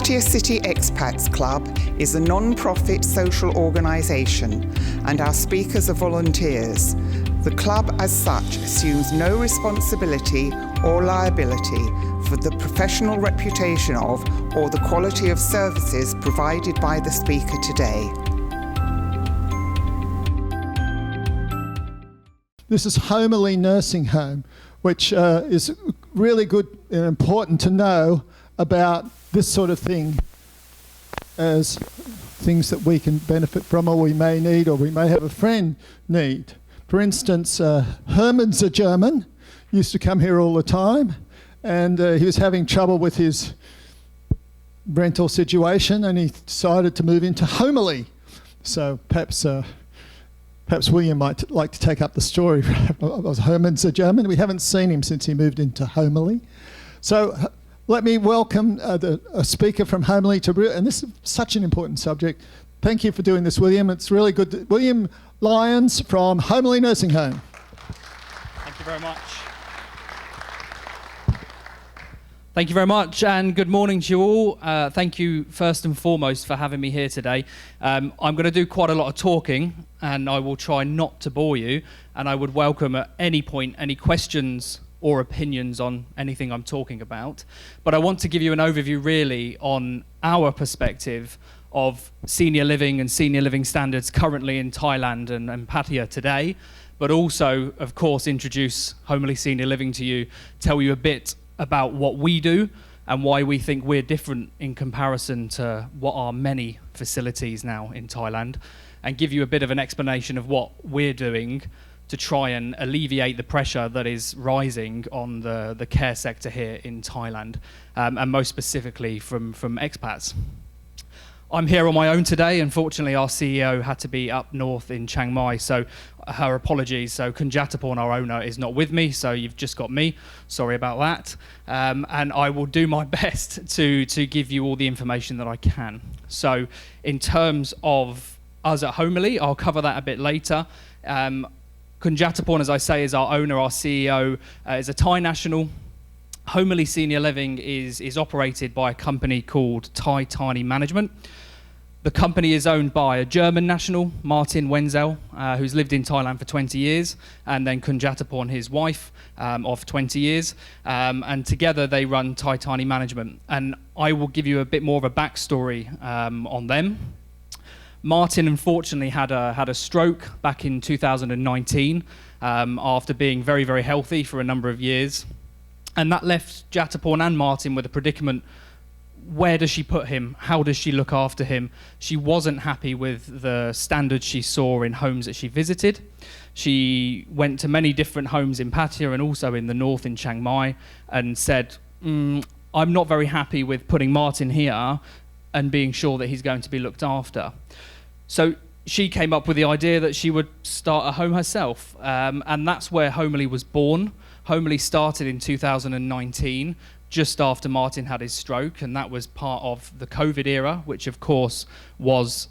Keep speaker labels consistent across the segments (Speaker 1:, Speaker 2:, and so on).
Speaker 1: Pattaya City Expats Club is a non-profit social organisation and our speakers are volunteers. The club as such assumes no responsibility or liability for the professional reputation of or the quality of services provided by the speaker today.
Speaker 2: This is Homerly Nursing Home, which is really good and important to know about this sort of thing as things that we can benefit from or we may need or we may have a friend need. For instance, Herman's a German, used to come here all the time, and he was having trouble with his rental situation and he decided to move into Homerly. So perhaps William might like to take up the story of Herman's a German. We haven't seen him since he moved into Homerly. So let me welcome a speaker from Homerly and this is such an important subject. Thank you for doing this, William. It's really good. William Lyons from Homerly Nursing Home.
Speaker 3: Thank you very much. Thank you very much, and good morning to you all. Thank you first and foremost for having me here today. I'm going to do quite a lot of talking, and I will try not to bore you, and I would welcome at any point any questions or opinions on anything I'm talking about. But I want to give you an overview really on our perspective of senior living and senior living standards currently in Thailand and Pattaya today, but also, of course, introduce Homerly Senior Living to you, tell you a bit about what we do and why we think we're different in comparison to what are many facilities now in Thailand, and give you a bit of an explanation of what we're doing to try and alleviate the pressure that is rising on the care sector here in Thailand, and most specifically from expats. I'm here on my own today. Unfortunately, our CEO had to be up north in Chiang Mai, so her apologies. So Jatuporn, our owner, is not with me, so you've just got me. Sorry about that. And I will do my best to give you all the information that I can. So in terms of us at Homerly, I'll cover that a bit later. Jatuporn, as I say, is our owner, our CEO, is a Thai national. Homerly Senior Living is operated by a company called Thani Management. The company is owned by a German national, Martin Wenzel, who's lived in Thailand for 20 years, and then Jatuporn, his wife, of 20 years. And together they run Thani Management. And I will give you a bit more of a backstory on them. Martin unfortunately had a stroke back in 2019 after being very, very healthy for a number of years. And that left Jatuporn and Martin with a predicament. Where does she put him? How does she look after him? She wasn't happy with the standards she saw in homes that she visited. She went to many different homes in Pattaya and also in the north in Chiang Mai and said, I'm not very happy with putting Martin here and being sure that he's going to be looked after. So she came up with the idea that she would start a home herself. And that's where Homerly was born. Homerly started in 2019, just after Martin had his stroke, and that was part of the COVID era, which of course was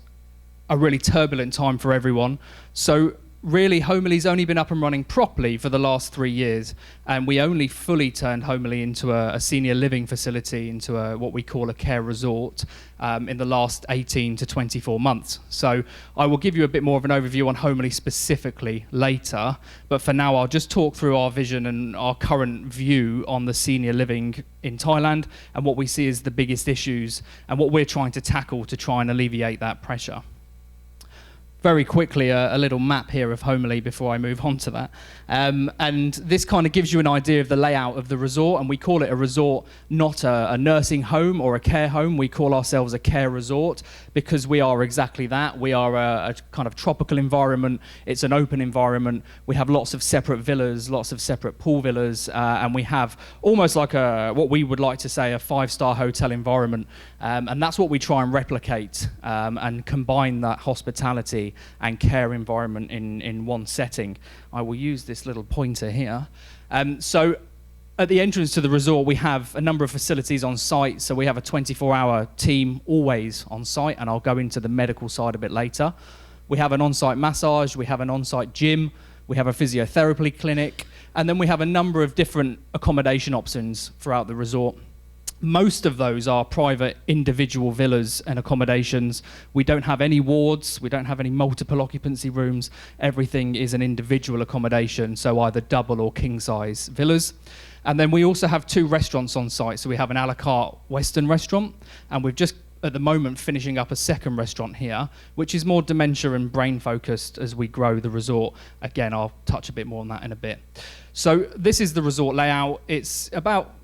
Speaker 3: a really turbulent time for everyone. So really, Homerly's only been up and running properly for the last 3 years, and we only fully turned Homerly into a senior living facility, into what we call a care resort, in the last 18 to 24 months. So I will give you a bit more of an overview on Homerly specifically later, but for now I'll just talk through our vision and our current view on the senior living in Thailand and what we see as the biggest issues and what we're trying to tackle to try and alleviate that pressure. Very quickly, a little map here of Homerly before I move on to that. And this kind of gives you an idea of the layout of the resort, and we call it a resort, not a nursing home or a care home. We call ourselves a care resort because we are exactly that. We are a kind of tropical environment. It's an open environment. We have lots of separate villas, lots of separate pool villas, and we have almost like what we would like to say a 5-star hotel environment. And that's what we try and replicate and combine that hospitality and care environment in one setting. I will use this little pointer here. So at the entrance to the resort, we have a number of facilities on site. So we have a 24-hour team always on site, and I'll go into the medical side a bit later. We have an on-site massage, we have an on-site gym, we have a physiotherapy clinic, and then we have a number of different accommodation options throughout the resort. Most of those are private individual villas and accommodations. We don't have any wards, we don't have any multiple occupancy rooms. Everything is an individual accommodation, so either double or king size villas. And then we also have 2 restaurants on site. So we have an a la carte Western restaurant, and we've just at the moment finishing up a second restaurant here, which is more dementia and brain focused as we grow the resort. Again, I'll touch a bit more on that in a bit. So this is the resort layout. It's about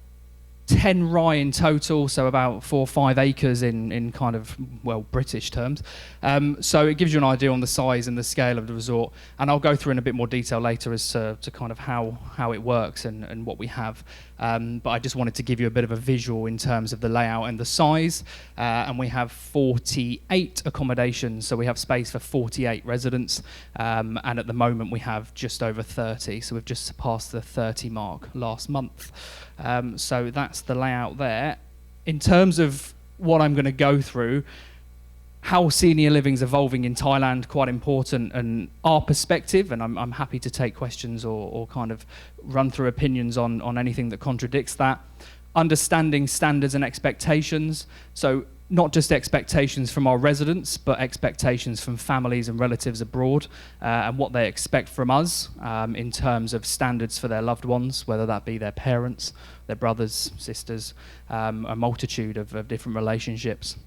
Speaker 3: 10 rye in total, so about 4 or 5 acres in kind of, well, British terms. So it gives you an idea on the size and the scale of the resort, and I'll go through in a bit more detail later as to kind of how it works and what we have. But I just wanted to give you a bit of a visual in terms of the layout and the size. And we have 48 accommodations, so we have space for 48 residents. And at the moment we have just over 30, so we've just surpassed the 30 mark last month. So that's the layout there. In terms of what I'm going to go through, how senior living's evolving in Thailand, quite important, and our perspective, and I'm happy to take questions or kind of run through opinions on anything that contradicts that. Understanding standards and expectations, so not just expectations from our residents, but expectations from families and relatives abroad, and what they expect from us in terms of standards for their loved ones, whether that be their parents, their brothers, sisters, a multitude of different relationships.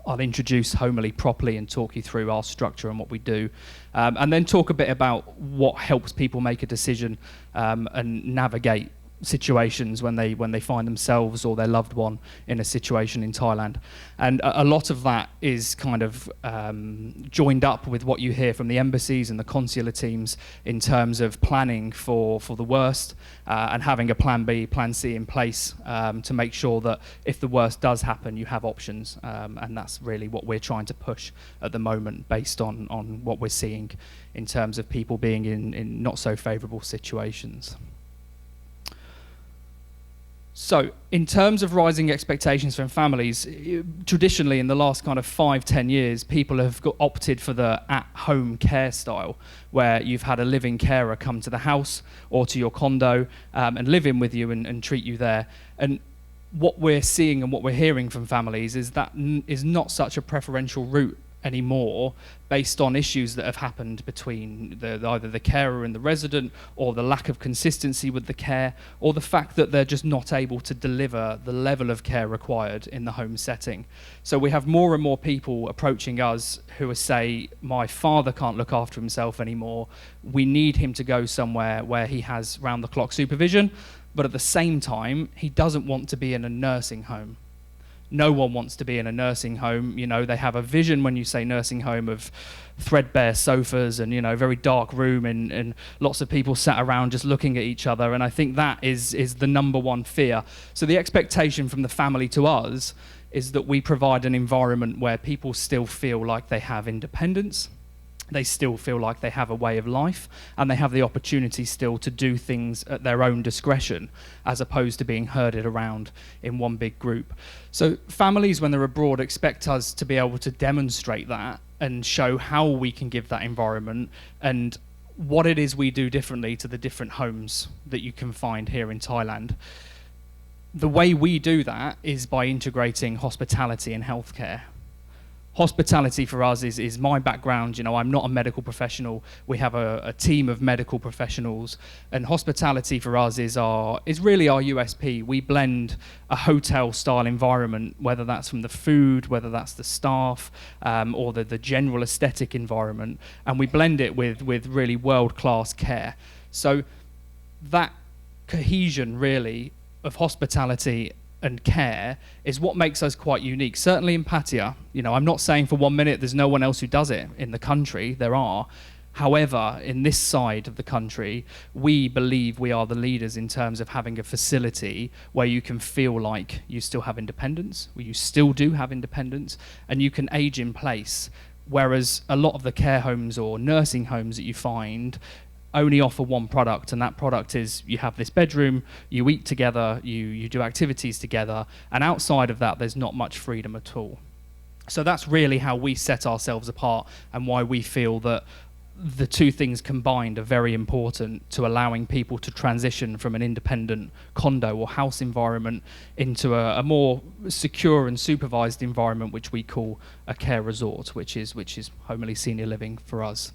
Speaker 3: I'll introduce Homerly properly and talk you through our structure and what we do, and then talk a bit about what helps people make a decision and navigate situations when they find themselves or their loved one in a situation in Thailand. And a lot of that is kind of joined up with what you hear from the embassies and the consular teams in terms of planning for the worst and having a plan B, plan C in place to make sure that if the worst does happen, you have options. And that's really what we're trying to push at the moment based on what we're seeing in terms of people being in not so favourable situations. So, in terms of rising expectations from families, traditionally in the last kind of 5-10 years, people have opted for the at-home care style, where you've had a living carer come to the house or to your condo and live in with you and treat you there. And what we're seeing and what we're hearing from families is that is not such a preferential route anymore, based on issues that have happened between either the carer and the resident, or the lack of consistency with the care, or the fact that they're just not able to deliver the level of care required in the home setting. So we have more and more people approaching us who are say, my father can't look after himself anymore, we need him to go somewhere where he has round-the-clock supervision, but at the same time he doesn't want to be in a nursing home. No one wants to be in a nursing home. You know, they have a vision when you say nursing home of threadbare sofas and, you know, very dark room and lots of people sat around just looking at each other. And I think that is the number one fear. So the expectation from the family to us is that we provide an environment where people still feel like they have independence. They still feel like they have a way of life, and they have the opportunity still to do things at their own discretion, as opposed to being herded around in one big group. So families, when they're abroad, expect us to be able to demonstrate that and show how we can give that environment and what it is we do differently to the different homes that you can find here in Thailand. The way we do that is by integrating hospitality and healthcare. Hospitality for us is my background. You know, I'm not a medical professional. We have a team of medical professionals, and hospitality for us is really our USP. We blend a hotel-style environment, whether that's from the food, whether that's the staff, or the general aesthetic environment, and we blend it with really world-class care. So that cohesion, really, of hospitality and care is what makes us quite unique. Certainly in Pattaya, you know, I'm not saying for 1 minute there's no one else who does it in the country. There are. However, in this side of the country, we believe we are the leaders in terms of having a facility where you can feel like you still have independence, where you still do have independence, and you can age in place. Whereas a lot of the care homes or nursing homes that you find only offer one product, and that product is you have this bedroom, you eat together, you do activities together, and outside of that there's not much freedom at all. So that's really how we set ourselves apart, and why we feel that the two things combined are very important to allowing people to transition from an independent condo or house environment into a more secure and supervised environment, which we call a care resort, which is Homerly Senior Living for us.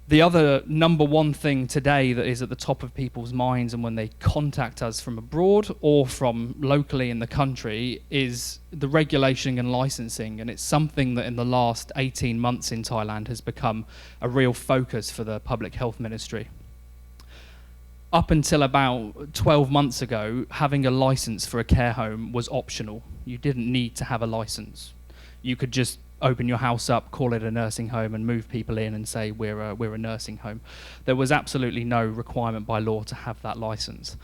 Speaker 3: The other number one thing today that is at the top of people's minds and when they contact us from abroad or from locally in the country is the regulation and licensing, and it's something that in the last 18 months in Thailand has become a real focus for the Public Health Ministry. Up until about 12 months ago, having a license for a care home was optional. You didn't need to have a license. You could just open your house up, call it a nursing home, and move people in and say we're a nursing home. There was absolutely no requirement by law to have that license.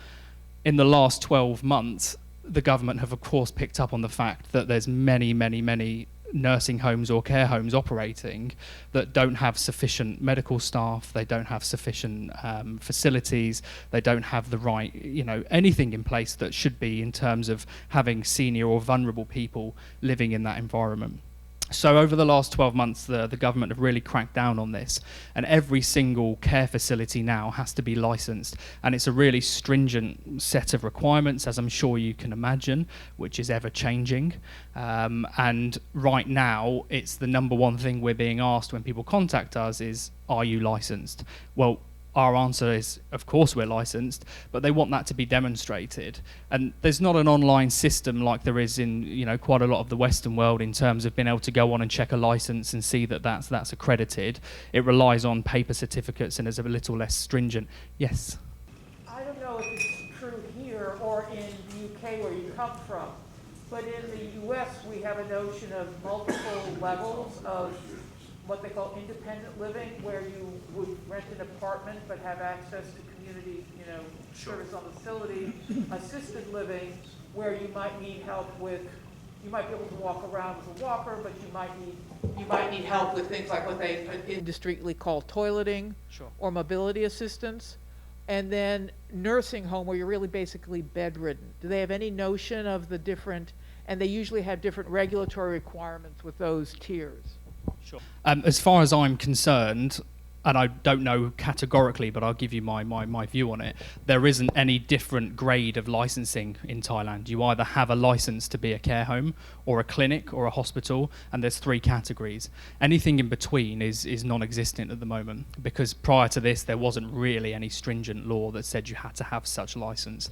Speaker 3: In the last 12 months, the government have of course picked up on the fact that there's many nursing homes or care homes operating that don't have sufficient medical staff, they don't have sufficient facilities, they don't have the right, anything in place that should be in terms of having senior or vulnerable people living in that environment. So over the last 12 months, the government have really cracked down on this, and every single care facility now has to be licensed, and it's a really stringent set of requirements, as I'm sure you can imagine, which is ever changing. And right now, it's the number one thing we're being asked when people contact us is, are you licensed? Well, our answer is, of course we're licensed, but they want that to be demonstrated. And there's not an online system like there is in quite a lot of the Western world in terms of being able to go on and check a license and see that that's accredited. It relies on paper certificates and is a little less stringent. Yes?
Speaker 4: I don't know if it's true here or in the UK where you come from, but in the US we have a notion of multiple levels of what they call independent living, where you would rent an apartment but have access to community, service on the facility. Assisted living, where you might need help with, you might be able to walk around with a walker, but you might need help with things like what they indiscreetly call toileting,
Speaker 3: Sure.
Speaker 4: or mobility assistance. And then nursing home, where you're really basically bedridden. Do they have any notion of the different, and they usually have different regulatory requirements with those tiers?
Speaker 3: Sure. As far as I'm concerned, and I don't know categorically, but I'll give you my view on it, there isn't any different grade of licensing in Thailand. You either have a license to be a care home or a clinic or a hospital, and there's 3 categories. Anything in between is non-existent at the moment, because prior to this there wasn't really any stringent law that said you had to have such a license.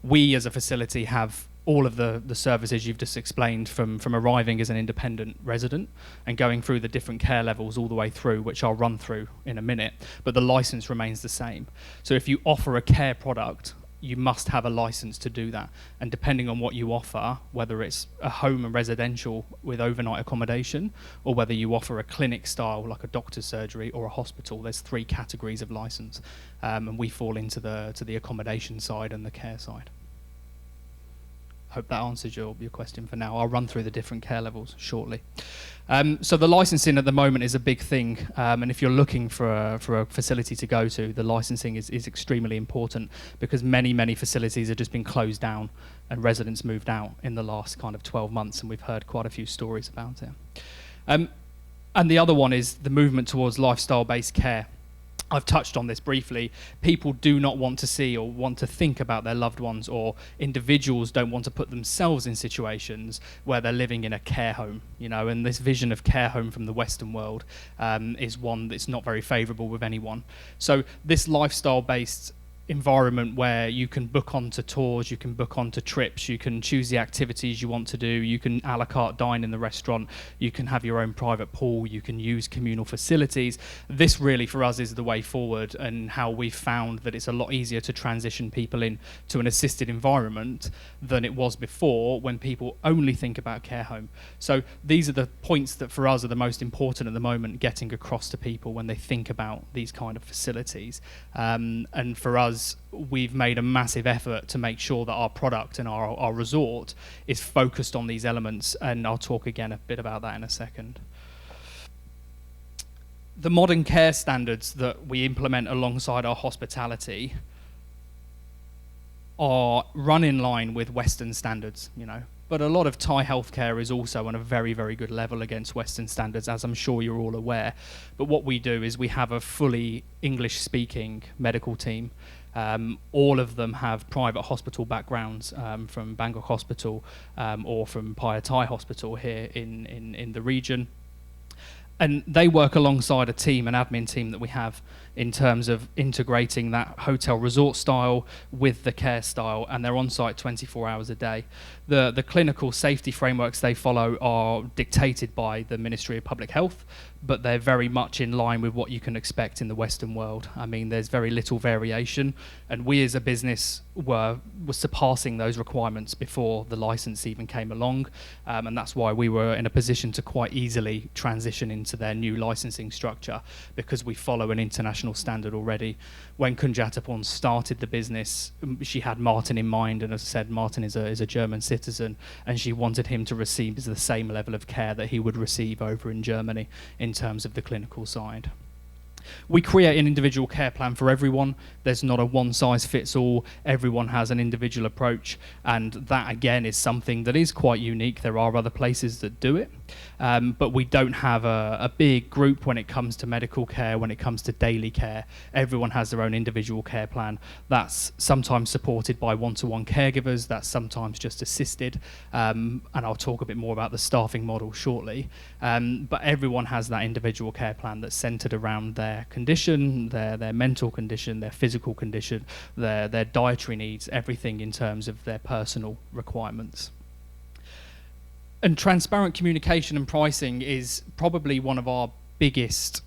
Speaker 3: We as a facility have all of the services you've just explained, from arriving as an independent resident and going through the different care levels all the way through, which I'll run through in a minute, but the license remains the same. So if you offer a care product, you must have a license to do that. And depending on what you offer, whether it's a home and residential with overnight accommodation, or whether you offer a clinic style like a doctor's surgery or a hospital, there's 3 categories of license. And we fall into the accommodation side and the care side. Hope that answers your question for now. I'll run through the different care levels shortly. So the licensing at the moment is a big thing, and if you're looking for a facility to go to, the licensing is extremely important, because many facilities have just been closed down and residents moved out in the last kind of 12 months, and we've heard quite a few stories about it. And the other one is the movement towards lifestyle-based care. I've touched on this briefly. People do not want to see or want to think about their loved ones, or individuals don't want to put themselves in situations where they're living in a care home, and this vision of care home from the Western world is one that's not very favourable with anyone. So this lifestyle-based environment where you can book onto tours, you can book onto trips, you can choose the activities you want to do, you can a la carte dine in the restaurant, you can have your own private pool, you can use communal facilities. This really for us is the way forward, and how we've found that it's a lot easier to transition people into an assisted environment than it was before, when people only think about care home. So these are the points that for us are the most important at the moment, getting across to people when they think about these kind of facilities. And for us, we've made a massive effort to make sure that our product and our resort is focused on these elements, and I'll talk again a bit about that in a second. The modern care standards that we implement alongside our hospitality are run in line with Western standards, but a lot of Thai healthcare is also on a very, very good level against Western standards, as I'm sure you're all aware. But what we do is we have a fully English-speaking medical team. All of them have private hospital backgrounds, from Bangkok Hospital or from Phaya Thai Hospital here in the region. And they work alongside a team, an admin team that we have, in terms of integrating that hotel resort style with the care style, and they're on site 24 hours a day. The clinical safety frameworks they follow are dictated by the Ministry of Public Health, but they're very much in line with what you can expect in the Western world. I mean, there's very little variation, and we as a business were surpassing those requirements before the license even came along, and that's why we were in a position to quite easily transition into their new licensing structure, because we follow an international standard already. When Jatuporn started the business, she had Martin in mind, and as I said, Martin is a German citizen, and she wanted him to receive the same level of care that he would receive over in Germany in terms of the clinical side. We create an individual care plan for everyone. There's not a one-size-fits-all. Everyone has an individual approach, and that again is something that is quite unique. There are other places that do it, but we don't have a big group when it comes to medical care, when it comes to daily care. Everyone has their own individual care plan. That's sometimes supported by one-to-one caregivers. That's sometimes just assisted, and I'll talk a bit more about the staffing model shortly. But everyone has that individual care plan that's centered around their condition, their mental condition, their physical condition, their dietary needs, everything in terms of their personal requirements. And transparent communication and pricing is probably one of our biggest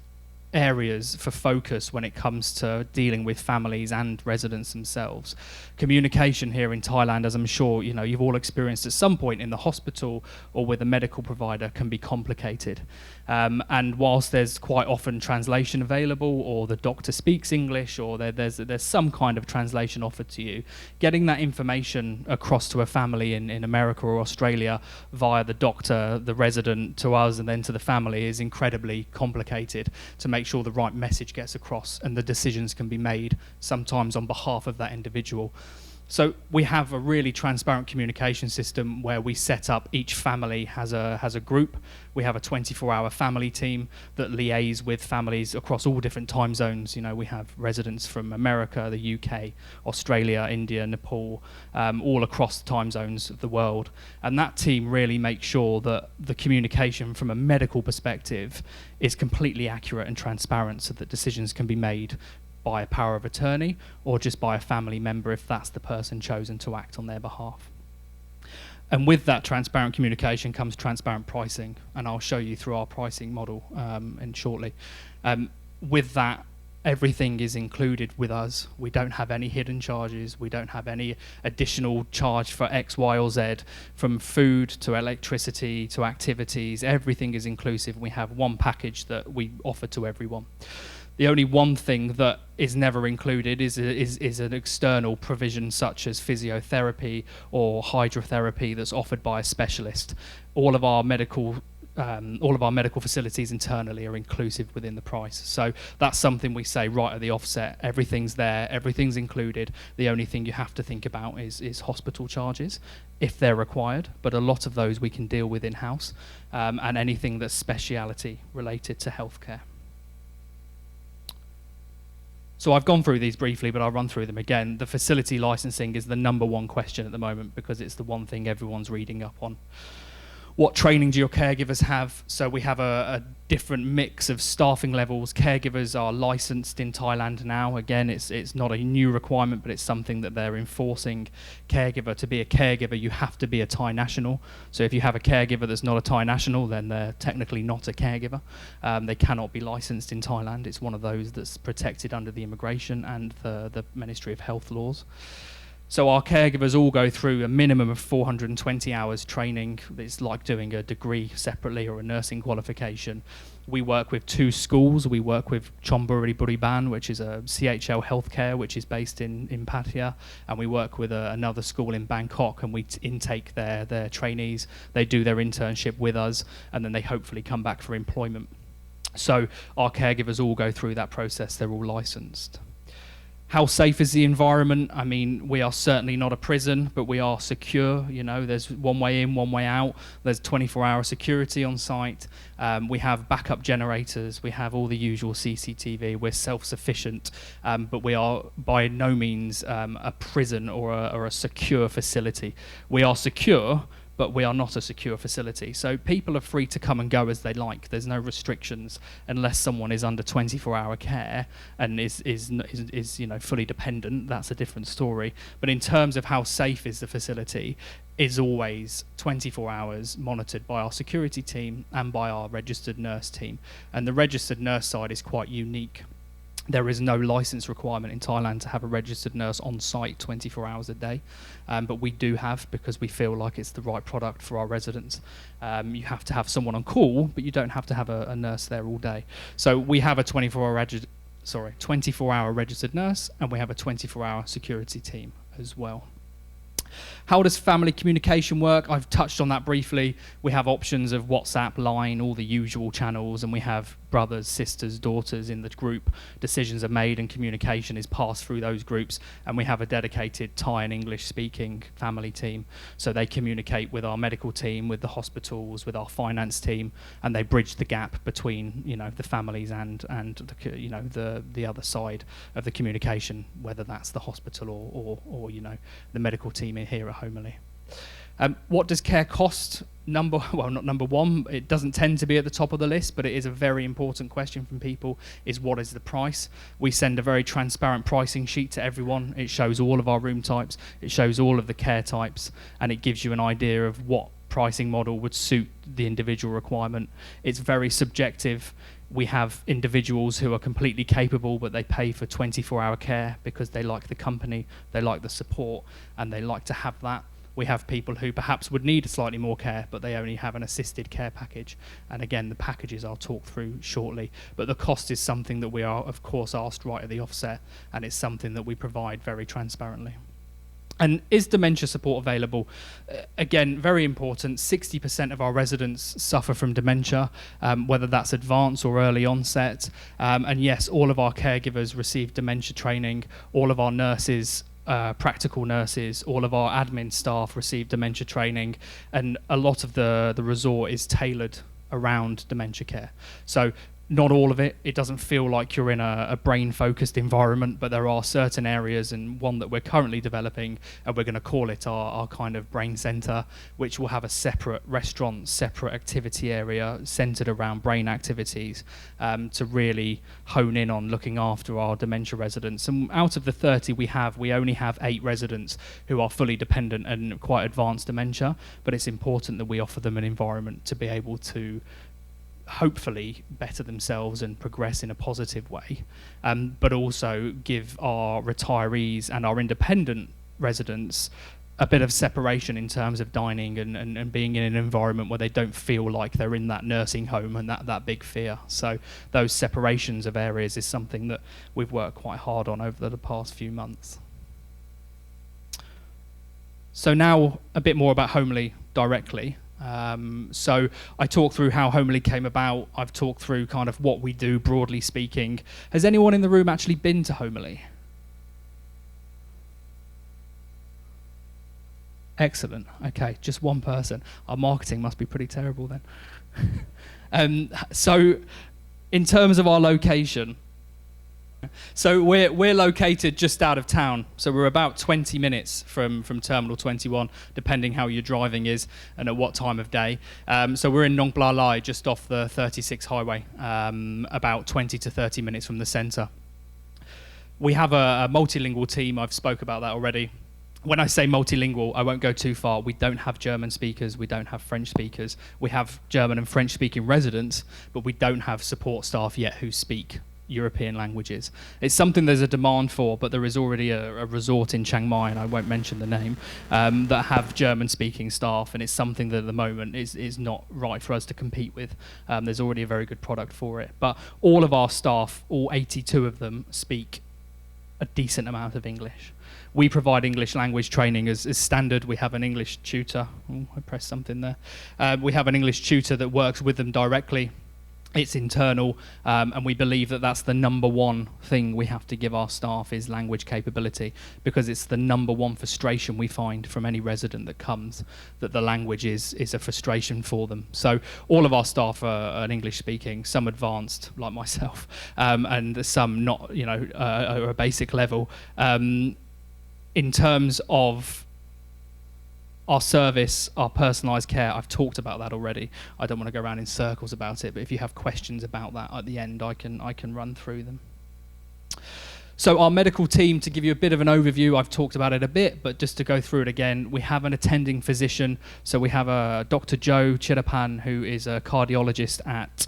Speaker 3: areas for focus when it comes to dealing with families and residents themselves. Communication here in Thailand, as I'm sure you've all experienced at some point in the hospital or with a medical provider, can be complicated. And whilst there's quite often translation available, or the doctor speaks English, or there's some kind of translation offered to you, getting that information across to a family in America or Australia via the doctor, the resident, to us, and then to the family is incredibly complicated to make sure the right message gets across and the decisions can be made, sometimes on behalf of that individual. So we have a really transparent communication system where we set up, each family has a group. We have a 24-hour family team that liaise with families across all different time zones. We have residents from America, the UK, Australia, India, Nepal, all across the time zones of the world. And that team really makes sure that the communication from a medical perspective is completely accurate and transparent, so that decisions can be made by a power of attorney or just by a family member if that's the person chosen to act on their behalf. And with that transparent communication comes transparent pricing, and I'll show you through our pricing model shortly. With that, everything is included with us. We don't have any hidden charges. We don't have any additional charge for X, Y, or Z. From food to electricity to activities, everything is inclusive. We have one package that we offer to everyone. The only one thing that is never included is an external provision, such as physiotherapy or hydrotherapy that's offered by a specialist. All of our medical facilities internally are inclusive within the price. So that's something we say right at the offset. Everything's there, everything's included. The only thing you have to think about is hospital charges, if they're required, but a lot of those we can deal with in-house, and anything that's speciality related to healthcare. So I've gone through these briefly, but I'll run through them again. The facility licensing is the number one question at the moment, because it's the one thing everyone's reading up on. What training do your caregivers have? So we have a different mix of staffing levels. Caregivers are licensed in Thailand now. Again, it's not a new requirement, but it's something that they're enforcing. Caregiver, to be a caregiver, you have to be a Thai national. So if you have a caregiver that's not a Thai national, then they're technically not a caregiver. They cannot be licensed in Thailand. It's one of those that's protected under the immigration and the Ministry of Health laws. So our caregivers all go through a minimum of 420 hours training. It's like doing a degree separately or a nursing qualification. We work with 2 schools. We work with Homerly Buriban, which is a CHL healthcare, which is based in Pattaya, and we work with another school in Bangkok, and we intake their trainees. They do their internship with us, and then they hopefully come back for employment. So our caregivers all go through that process. They're all licensed. How safe is the environment? I mean, we are certainly not a prison, but we are secure. You know, there's one way in, one way out. There's 24-hour security on site. We have backup generators. We have all the usual CCTV. We're self-sufficient, but we are by no means a prison or a secure facility. We are secure, but we are not a secure facility. So people are free to come and go as they like. There's no restrictions unless someone is under 24-hour care and is you know, fully dependent. That's a different story. But in terms of how safe is the facility, is always 24 hours monitored by our security team and by our registered nurse team. And the registered nurse side is quite unique. There is no license requirement in Thailand to have a registered nurse on site 24 hours a day, but we do have, because we feel like it's the right product for our residents. You have to have someone on call, but you don't have to have a nurse there all day. So we have a 24-hour registered nurse, and we have a 24-hour security team as well. How does family communication work? I've touched on that briefly. We have options of WhatsApp, Line, all the usual channels, and we have brothers, sisters, daughters in the group. Decisions are made and communication is passed through those groups, and we have a dedicated Thai and English speaking family team. So they communicate with our medical team, with the hospitals, with our finance team, and they bridge the gap between, you know, the families and the, you know, the other side of the communication, whether that's the hospital or you know, the medical team in here at Homerly. What does care cost? Not number one, it doesn't tend to be at the top of the list, but it is a very important question from people, is what is the price? We send a very transparent pricing sheet to everyone. It shows all of our room types, it shows all of the care types, and it gives you an idea of what pricing model would suit the individual requirement. It's very subjective. We have individuals who are completely capable, but they pay for 24-hour care because they like the company, they like the support, and they like to have that. We have people who perhaps would need slightly more care, but they only have an assisted care package. And again, the packages I'll talk through shortly. But the cost is something that we are, of course, asked right at the offset, and it's something that we provide very transparently. And is dementia support available? Again, very important. 60% of our residents suffer from dementia, whether that's advanced or early onset. And yes, all of our caregivers receive dementia training. All of our nurses, practical nurses, all of our admin staff receive dementia training. And a lot of the resort is tailored around dementia care. So not all of it. It doesn't feel like you're in a brain-focused environment, but there are certain areas, and one that we're currently developing, and we're going to call it our kind of brain centre, which will have a separate restaurant, separate activity area centred around brain activities, to really hone in on looking after our dementia residents. And out of the 30 we only have 8 residents who are fully dependent and quite advanced dementia, but it's important that we offer them an environment to be able to hopefully better themselves and progress in a positive way, but also give our retirees and our independent residents a bit of separation in terms of dining and being in an environment where they don't feel like they're in that nursing home and that big fear. So those separations of areas is something that we've worked quite hard on over the past few months. So now a bit more about Homerly directly. So I talked through how Homerly came about. I've talked through kind of what we do, broadly speaking. Has anyone in the room actually been to Homerly? Excellent. Okay, just one person. Our marketing must be pretty terrible then. So in terms of our location, so we're located just out of town, so we're about 20 minutes from Terminal 21, depending how your driving is and at what time of day. So we're in Nong Pla Lai, just off the 36 highway, about 20 to 30 minutes from the centre. We have a multilingual team. I've spoke about that already. When I say multilingual, I won't go too far. We don't have German speakers, we don't have French speakers. We have German and French speaking residents, but we don't have support staff yet who speak European languages. It's something there's a demand for, but there is already a resort in Chiang Mai, and I won't mention the name, that have German-speaking staff, and it's something that at the moment is not right for us to compete with. There's already a very good product for it. But all of our staff, all 82 of them, speak a decent amount of English. We provide English language training as standard. We have an English tutor. Oh, I pressed something there. We have an English tutor that works with them directly. It's internal, and we believe that that's the number one thing we have to give our staff is language capability, because it's the number one frustration we find from any resident that comes, that the language is a frustration for them. So all of our staff are English speaking, some advanced like myself, and some not, at a basic level. In terms of our service, our personalised care, I've talked about that already. I don't want to go around in circles about it, but if you have questions about that at the end, I can run through them. So our medical team, to give you a bit of an overview, I've talked about it a bit, but just to go through it again, we have an attending physician. So we have a Dr. Jatuporn, who is a cardiologist at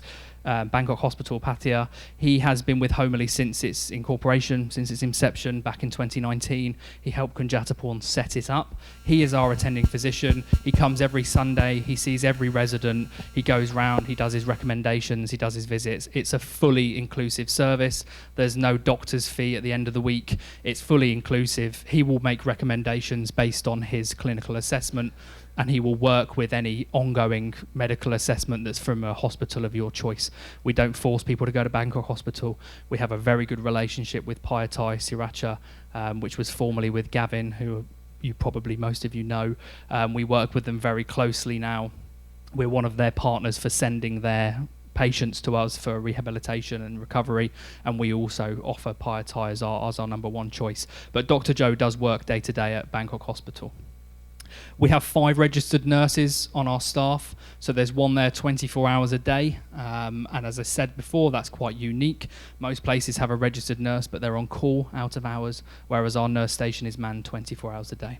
Speaker 3: Bangkok Hospital, Pattaya. He has been with Homerly since its incorporation, since its inception back in 2019. He helped Jatuporn set it up. He is our attending physician. He comes every Sunday. He sees every resident. He goes round. He does his recommendations. He does his visits. It's a fully inclusive service. There's no doctor's fee at the end of the week. It's fully inclusive. He will make recommendations based on his clinical assessment, and he will work with any ongoing medical assessment that's from a hospital of your choice. We don't force people to go to Bangkok Hospital. We have a very good relationship with Payatai Sriracha, which was formerly with Gavin, who most of you know. We work with them very closely now. We're one of their partners for sending their patients to us for rehabilitation and recovery, and we also offer Payatai as our number one choice. But Dr. Joe does work day to day at Bangkok Hospital. We have 5 registered nurses on our staff, so there's one there 24 hours a day, and as I said before, that's quite unique. Most places have a registered nurse, but they're on call out of hours, whereas our nurse station is manned 24 hours a day.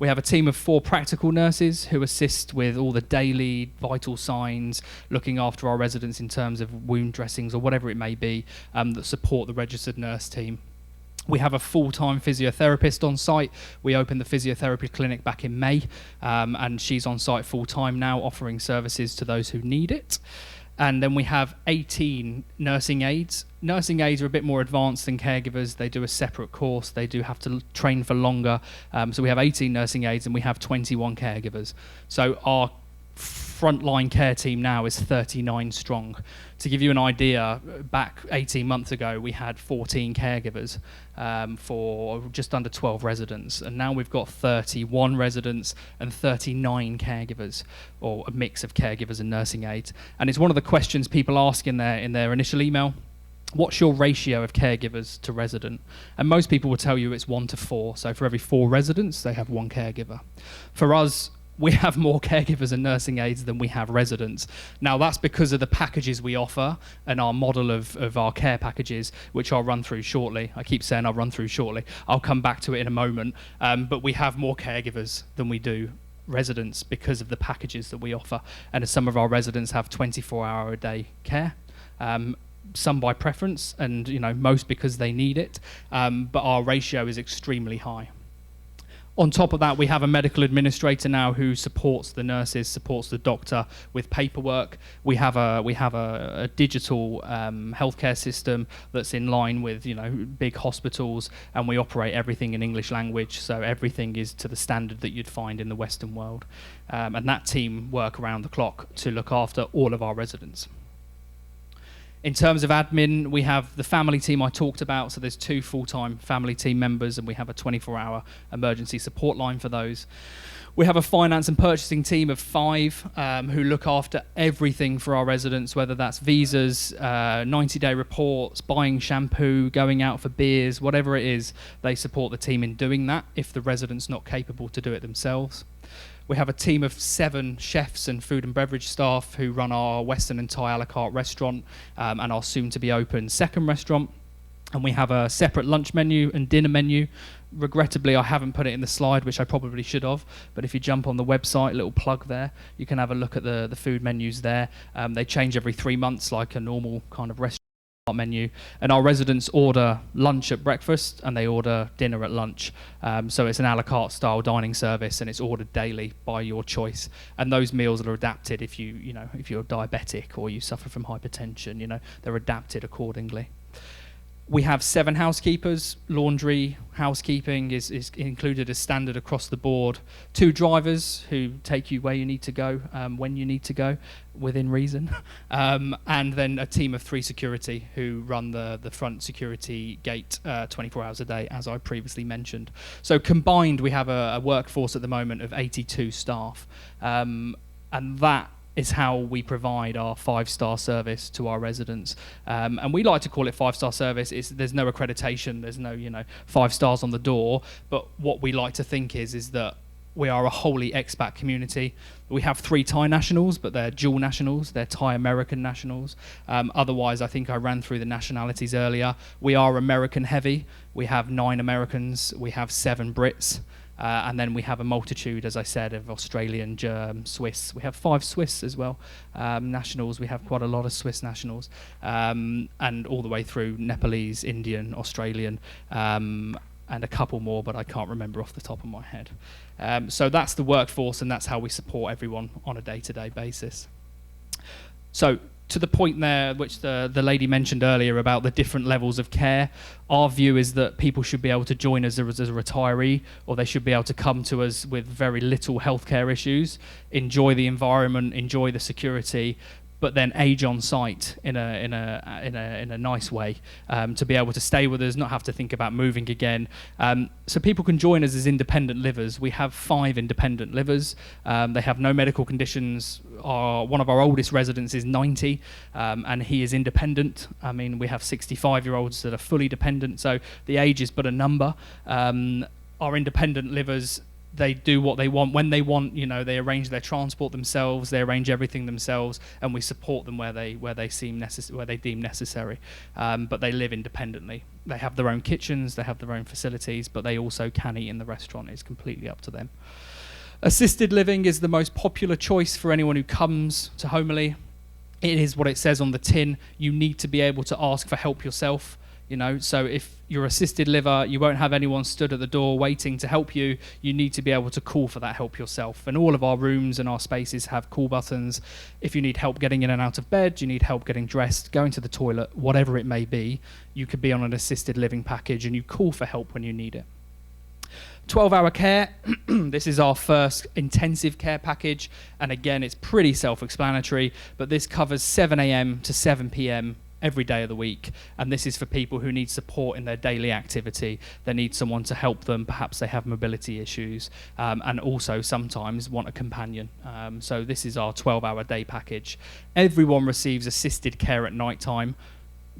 Speaker 3: We have a team of 4 practical nurses who assist with all the daily vital signs, looking after our residents in terms of wound dressings or whatever it may be, that support the registered nurse team. We have a full-time physiotherapist on site. We opened the physiotherapy clinic back in May, and she's on site full-time now, offering services to those who need it. And then we have 18 nursing aides. Nursing aides are a bit more advanced than caregivers. They do a separate course. They do have to train for longer. So we have 18 nursing aides and we have 21 caregivers. So our frontline care team now is 39 strong. To give you an idea, back 18 months ago, we had 14 caregivers for just under 12 residents, and now we've got 31 residents and 39 caregivers, or a mix of caregivers and nursing aides. And it's one of the questions people ask in their initial email. What's your ratio of caregivers to resident? And most people will tell you it's 1 to 4. So for every 4 residents, they have 1 caregiver. For us, we have more caregivers and nursing aides than we have residents. Now, that's because of the packages we offer and our model of our care packages, which I'll run through shortly. I keep saying I'll run through shortly. I'll come back to it in a moment. But we have more caregivers than we do residents because of the packages that we offer. And some of our residents have 24-hour-a-day care. Some by preference, and most because they need it. But our ratio is extremely high. On top of that, we have a medical administrator now who supports the nurses, supports the doctor with paperwork. We have a digital healthcare system that's in line with big hospitals, and we operate everything in English language, so everything is to the standard that you'd find in the Western world. And that team work around the clock to look after all of our residents. In terms of admin, we have the family team I talked about, so there's 2 full-time family team members, and we have a 24-hour emergency support line for those. We have a finance and purchasing team of 5 who look after everything for our residents, whether that's visas, 90-day reports, buying shampoo, going out for beers, whatever it is, they support the team in doing that if the resident's not capable to do it themselves. We have a team of 7 chefs and food and beverage staff who run our Western and Thai a la carte restaurant and our soon-to-be-open second restaurant. And we have a separate lunch menu and dinner menu. Regrettably, I haven't put it in the slide, which I probably should have. But if you jump on the website, a little plug there, you can have a look at the food menus there. They change every 3 months like a normal kind of restaurant menu, and our residents order lunch at breakfast and they order dinner at lunch, so it's an a la carte style dining service, and it's ordered daily by your choice, and those meals are adapted if if you're diabetic or you suffer from hypertension, they're adapted accordingly. We have 7 housekeepers. Laundry, housekeeping is included as standard across the board. 2 drivers who take you where you need to go, when you need to go, within reason. And then a team of 3 security who run the front security gate 24 hours a day, as I previously mentioned. So combined, we have a workforce at the moment of 82 staff. And that is how we provide our 5-star service to our residents. And we like to call it 5-star service. There's no accreditation, there's no 5 stars on the door, but what we like to think is that we are a wholly expat community. We have 3 Thai nationals, but they're dual nationals, they're Thai American nationals. Otherwise, I think I ran through the nationalities earlier. We are American heavy. We have 9 Americans, we have 7 Brits. And then we have a multitude, as I said, of Australian, German, Swiss. We have 5 Swiss as well, nationals. We have quite a lot of Swiss nationals, and all the way through Nepalese, Indian, Australian, and a couple more, but I can't remember off the top of my head. So that's the workforce, and that's how we support everyone on a day-to-day basis. So to the point there, which the lady mentioned earlier about the different levels of care, our view is that people should be able to join us as a retiree, or they should be able to come to us with very little healthcare issues, enjoy the environment, enjoy the security, but then age on site in a nice way, to be able to stay with us, not have to think about moving again. So people can join us as independent livers. We have 5 independent livers. They have no medical conditions. One of our oldest residents is 90, and he is independent. I mean, we have 65-year-olds that are fully dependent, so the age is but a number. Our independent livers, they do what they want when they want. They arrange their transport themselves, they arrange everything themselves, and we support them where they deem necessary. But they live independently. They have their own kitchens, they have their own facilities, but they also can eat in the restaurant. It's completely up to them. Assisted living is the most popular choice for anyone who comes to Homerly. It is what it says on the tin. You need to be able to ask for help yourself. So if you're assisted liver, you won't have anyone stood at the door waiting to help you. You need to be able to call for that help yourself. And all of our rooms and our spaces have call buttons. If you need help getting in and out of bed, you need help getting dressed, going to the toilet, whatever it may be, you could be on an assisted living package and you call for help when you need it. 12-hour care, this is our first intensive care package. And again, it's pretty self-explanatory, but this covers 7 a.m. to 7 p.m. every day of the week, and this is for people who need support in their daily activity. They need someone to help them, perhaps they have mobility issues, and also sometimes want a companion. So this is our 12-hour day package. Everyone receives assisted care at night time.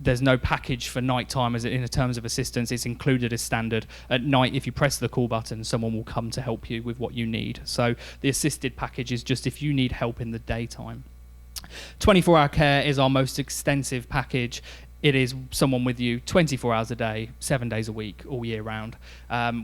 Speaker 3: There's no package for nighttime as in terms of assistance. It's included as standard. At night, if you press the call button, someone will come to help you with what you need. So the assisted package is just if you need help in the daytime. 24-hour care is our most extensive package. It is someone with you 24 hours a day, 7 days a week, all year round.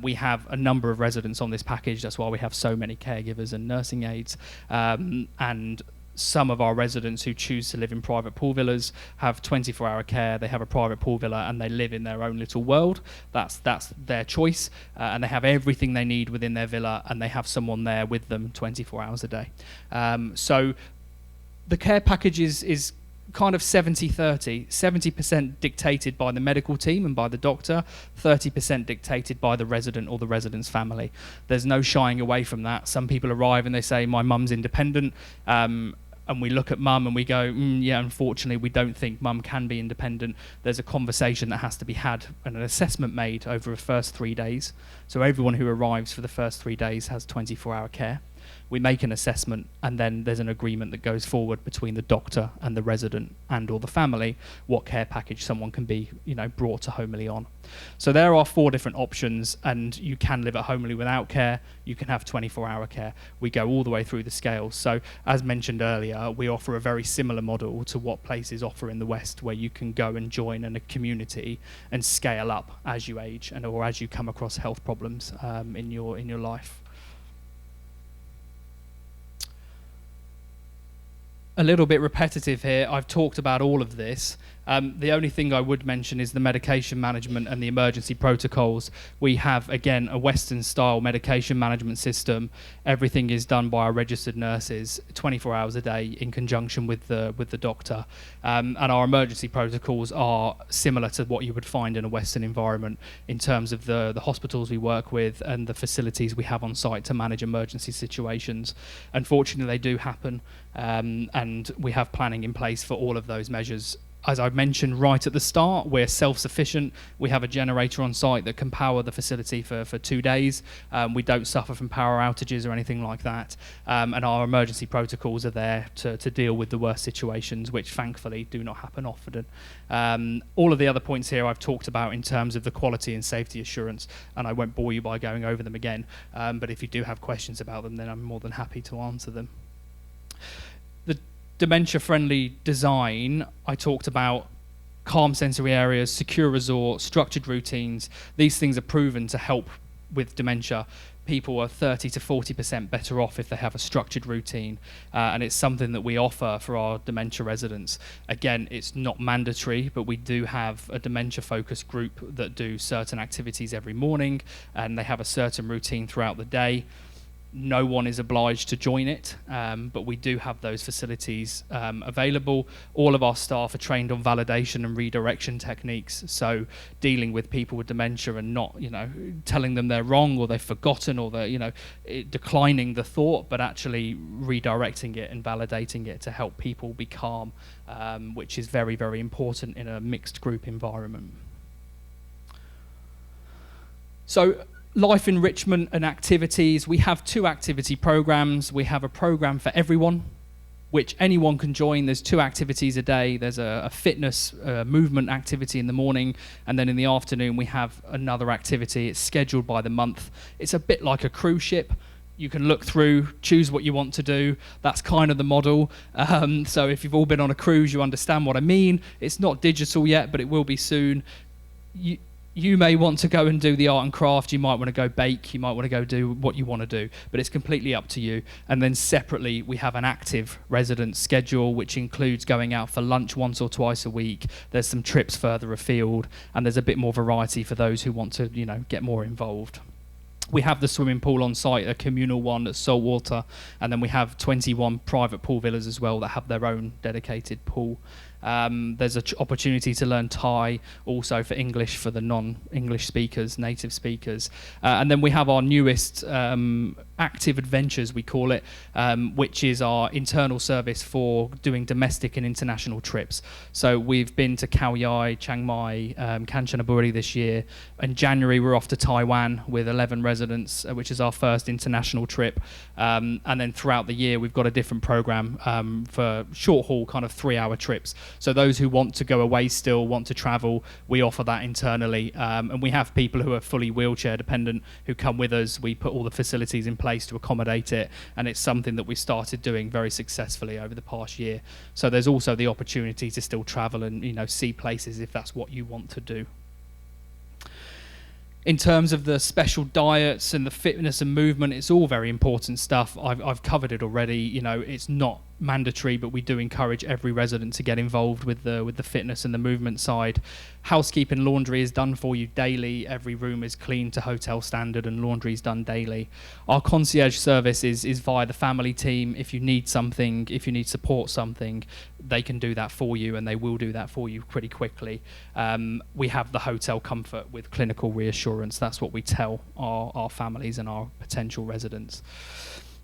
Speaker 3: We have a number of residents on this package. That's why we have so many caregivers and nursing aides. And some of our residents who choose to live in private pool villas have 24-hour care. They have a private pool villa and they live in their own little world. That's their choice, and they have everything they need within their villa, and they have someone there with them 24 hours a day. So the care package is kind of 70-30, 70% dictated by the medical team and by the doctor, 30% dictated by the resident or the resident's family. There's no shying away from that. Some people arrive and they say, my mum's independent, and we look at mum and we go, yeah, unfortunately, we don't think mum can be independent. There's a conversation that has to be had and an assessment made over the first 3 days. So everyone who arrives for the first 3 days has 24-hour care. We make an assessment, and then there's an agreement that goes forward between the doctor and the resident and or the family what care package someone can be, brought to Homerly on. So there are 4 different options, and you can live at Homerly without care. You can have 24-hour care. We go all the way through the scales. So as mentioned earlier, we offer a very similar model to what places offer in the West, where you can go and join in a community and scale up as you age and or as you come across health problems in your life. A little bit repetitive here. I've talked about all of this, The only thing I would mention is the medication management and the emergency protocols. We have, again, a Western-style medication management system. Everything is done by our registered nurses 24 hours a day in conjunction with the doctor. And our emergency protocols are similar to what you would find in a Western environment in terms of the hospitals we work with and the facilities we have on site to manage emergency situations. Unfortunately, they do happen, and we have planning in place for all of those measures. As I mentioned right at the start, we're self-sufficient. We have a generator on site that can power the facility for 2 days. We don't suffer from power outages or anything like that. And our emergency protocols are there to deal with the worst situations, which thankfully do not happen often. All of the other points here I've talked about in terms of the quality and safety assurance, and I won't bore you by going over them again. But if you do have questions about them, then I'm more than happy to answer them. The dementia-friendly design, I talked about calm sensory areas, secure resorts, structured routines. These things are proven to help with dementia. People are 30 to 40% better off if they have a structured routine, and it's something that we offer for our dementia residents. Again, it's not mandatory, but we do have a dementia-focused group that do certain activities every morning, and they have a certain routine throughout the day. No one is obliged to join it, but we do have those facilities available. All of our staff are trained on validation and redirection techniques, so dealing with people with dementia and not, telling them they're wrong or they've forgotten or they're, declining the thought, but actually redirecting it and validating it to help people be calm, which is very, very important in a mixed group environment. So, life enrichment and activities. We have 2 activity programs. We have a program for everyone, which anyone can join. There's 2 activities a day. There's a fitness movement activity in the morning, and then in the afternoon we have another activity. It's scheduled by the month. It's a bit like a cruise ship. You can look through, choose what you want to do. That's kind of the model. So if you've all been on a cruise, you understand what I mean. It's not digital yet, but it will be soon. You may want to go and do the art and craft, you might want to go bake, you might want to go do what you want to do, but it's completely up to you. And then separately, we have an active resident schedule, which includes going out for lunch once or twice a week. There's some trips further afield, and there's a bit more variety for those who want to, get more involved. We have the swimming pool on site, a communal one that's saltwater, and then we have 21 private pool villas as well that have their own dedicated pool. There's an opportunity to learn Thai, also for English for the non-English speakers, native speakers. And then we have our newest active adventures, we call it, which is our internal service for doing domestic and international trips. So we've been to Khao Yai, Chiang Mai, Kanchanaburi this year. In January, we're off to Taiwan with 11 residents, which is our first international trip. And then throughout the year, we've got a different program for short-haul, kind of 3-hour trips. So those who want to go away still, want to travel, we offer that internally. And we have people who are fully wheelchair dependent who come with us. We put all the facilities in place to accommodate it, and it's something that we started doing very successfully over the past year. So there's also the opportunity to still travel and see places if that's what you want to do. In terms of the special diets and the fitness and movement, it's all very important stuff. I've covered it already. It's not mandatory, but we do encourage every resident to get involved with the fitness and the movement side. Housekeeping, laundry is done for you daily. Every room is cleaned to hotel standard and laundry is done daily. Our concierge service is via the family team. If you need something, if you need support something, they can do that for you, and they will do that for you pretty quickly. We have the hotel comfort with clinical reassurance. That's what we tell our families and our potential residents.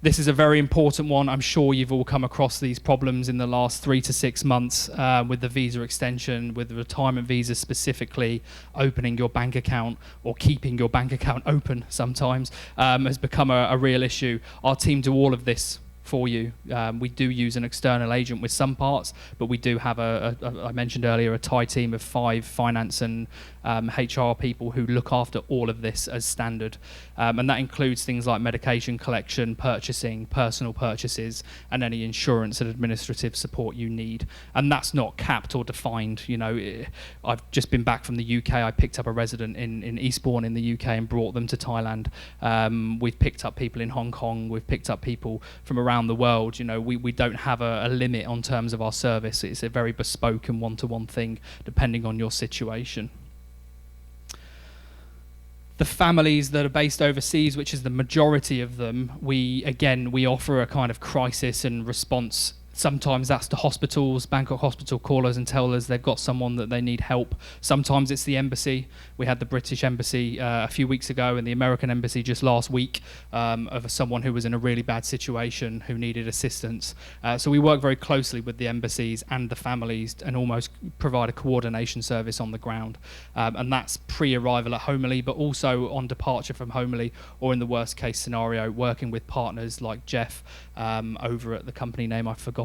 Speaker 3: This is a very important one. I'm sure you've all come across these problems in the last 3 to 6 months with the visa extension, with the retirement visa specifically. Opening your bank account or keeping your bank account open sometimes has become a real issue. Our team do all of this for you. We do use an external agent with some parts, but we do have I mentioned earlier, a Thai team of 5 finance and HR people who look after all of this as standard. And that includes things like medication collection, purchasing, personal purchases, and any insurance and administrative support you need. And that's not capped or defined. I've just been back from the UK. I picked up a resident in Eastbourne in the UK and brought them to Thailand. We've picked up people in Hong Kong. We've picked up people from around around the world. You know, we don't have a limit on terms of our service. It's a very bespoke and one-to-one thing depending on your situation. The families that are based overseas, which is the majority of them, we offer a kind of crisis and response. Sometimes that's the hospitals. Bangkok Hospital call us and tell us they've got someone that they need help. Sometimes it's the embassy. We had the British embassy a few weeks ago and the American embassy just last week of someone who was in a really bad situation who needed assistance. So we work very closely with the embassies and the families and almost provide a coordination service on the ground. And that's pre-arrival at Homerly, but also on departure from Homerly, or in the worst case scenario, working with partners like Jeff over at the company name I've forgotten.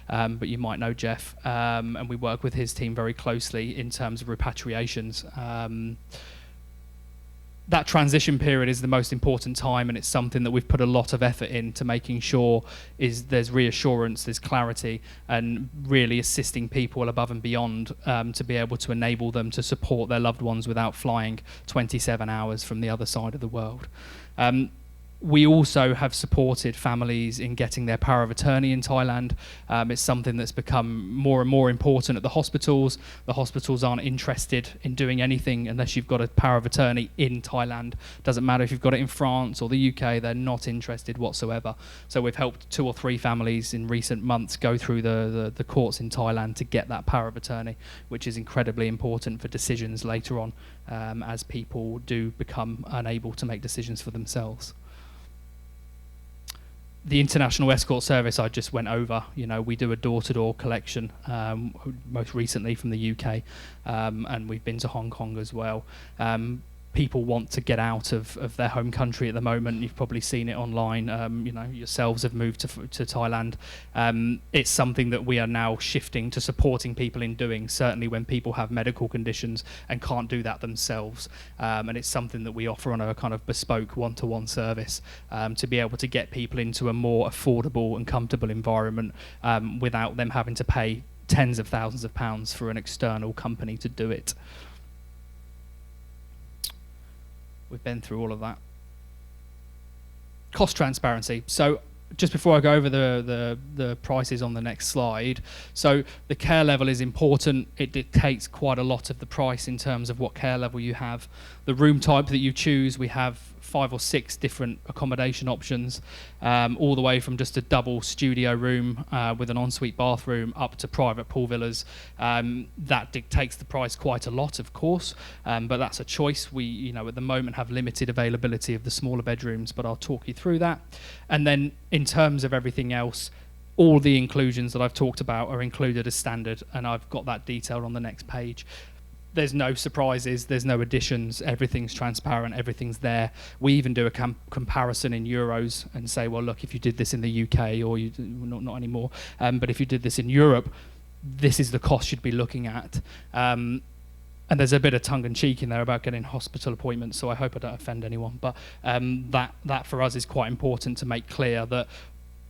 Speaker 3: But you might know Jeff, and we work with his team very closely in terms of repatriations. That transition period is the most important time, and it's something that we've put a lot of effort into making sure there's reassurance, there's clarity, and really assisting people above and beyond to be able to enable them to support their loved ones without flying 27 hours from the other side of the world. We also have supported families in getting their power of attorney in Thailand. It's something that's become more and more important at the hospitals. The hospitals aren't interested in doing anything unless you've got a power of attorney in Thailand. Doesn't matter if you've got it in France or the UK, they're not interested whatsoever. So we've helped 2 or 3 families in recent months go through the courts in Thailand to get that power of attorney, which is incredibly important for decisions later on as people do become unable to make decisions for themselves. The international escort service I just went over, you know, we do a door-to-door collection, most recently from the UK, and we've been to Hong Kong as well. People want to get out of their home country at the moment. You've probably seen it online. You know, yourselves have moved to Thailand. It's something that we are now shifting to supporting people in doing, certainly when people have medical conditions and can't do that themselves. And it's something that we offer on a kind of bespoke one-to-one service to be able to get people into a more affordable and comfortable environment without them having to pay tens of thousands of pounds for an external company to do it. We've been through all of that. Cost transparency. So just before I go over the prices on the next slide, so the care level is important. It dictates quite a lot of the price in terms of what care level you have. The room type that you choose, we have 5 or 6 different accommodation options, all the way from just a double studio room with an ensuite bathroom up to private pool villas. That dictates the price quite a lot, of course, but that's a choice. We, you know, at the moment have limited availability of the smaller bedrooms, but I'll talk you through that. And then in terms of everything else, all the inclusions that I've talked about are included as standard, and I've got that detailed on the next page. There's no surprises, there's no additions, everything's transparent, everything's there. We even do a comparison in euros and say, well, look, if you did this in the UK, or you not anymore, but if you did this in Europe, this is the cost you'd be looking at. And there's a bit of tongue-in-cheek in there about getting hospital appointments, so I hope I don't offend anyone. But that for us is quite important to make clear that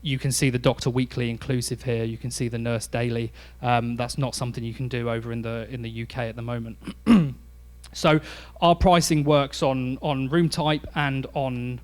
Speaker 3: you can see the doctor weekly inclusive here. You can see the nurse daily. That's not something you can do over in the UK at the moment. So our pricing works on room type and on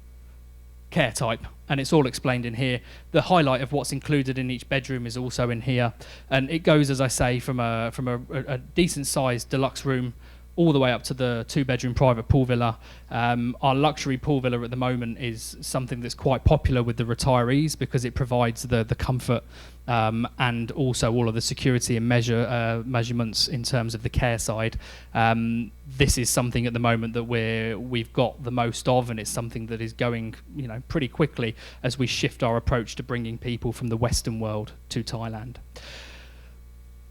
Speaker 3: care type, and it's all explained in here. The highlight of what's included in each bedroom is also in here, and it goes, as I say, from a decent sized deluxe room all the way up to the 2-bedroom private pool villa. Our luxury pool villa at the moment is something that's quite popular with the retirees because it provides the comfort and also all of the security and measurements in terms of the care side. This is something at the moment that we've got the most of, and it's something that is going, you know, pretty quickly as we shift our approach to bringing people from the Western world to Thailand.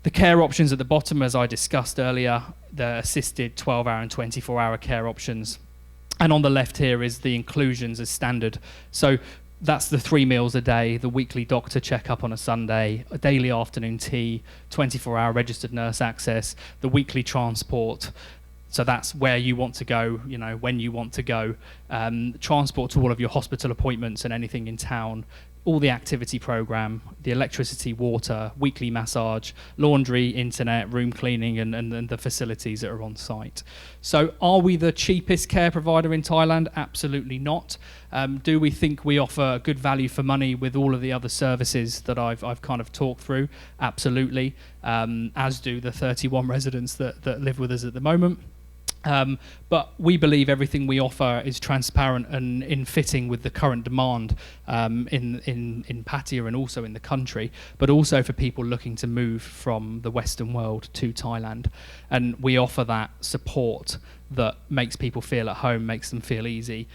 Speaker 3: The care options at the bottom, as I discussed earlier, the assisted 12-hour and 24-hour care options. And on the left here is the inclusions as standard. So that's the 3 meals a day, the weekly doctor checkup on a Sunday, a daily afternoon tea, 24-hour registered nurse access, the weekly transport. So that's where you want to go, you know, when you want to go. Transport to all of your hospital appointments and anything in town. all the activity program, the electricity, water, weekly massage, laundry, internet, room cleaning, and the facilities that are on site. So are we the cheapest care provider in Thailand? Absolutely not. Do we think we offer good value for money with all of the other services that I've kind of talked through? Absolutely, as do the 31 residents that live with us at the moment. But we believe everything we offer is transparent and in fitting with the current demand in Pattaya and also in the country, but also for people looking to move from the Western world to Thailand. And we offer that support that makes people feel at home, makes them feel easy,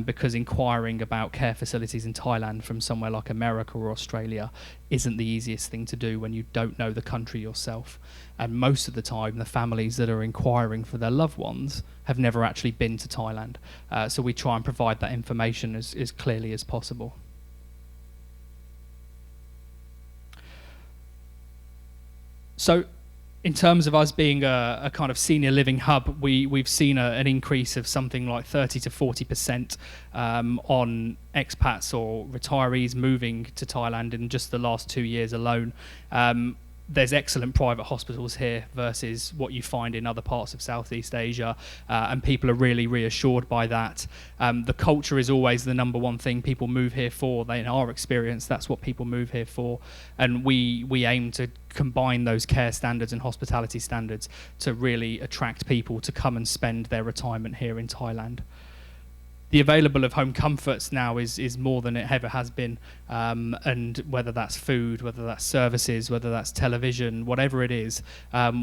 Speaker 3: because inquiring about care facilities in Thailand from somewhere like America or Australia isn't the easiest thing to do when you don't know the country yourself. And most of the time, the families that are inquiring for their loved ones have never actually been to Thailand. So we try and provide that information as clearly as possible. So in terms of us being a kind of senior living hub, we've seen an increase of something like 30 to 40% on expats or retirees moving to Thailand in just the last 2 years alone. There's excellent private hospitals here versus what you find in other parts of Southeast Asia, and people are really reassured by that. The culture is always the number one thing people move here for. In our experience, that's what people move here for, and we aim to combine those care standards and hospitality standards to really attract people to come and spend their retirement here in Thailand. The available of home comforts now is more than it ever has been, and whether that's food, whether that's services, whether that's television, whatever it is,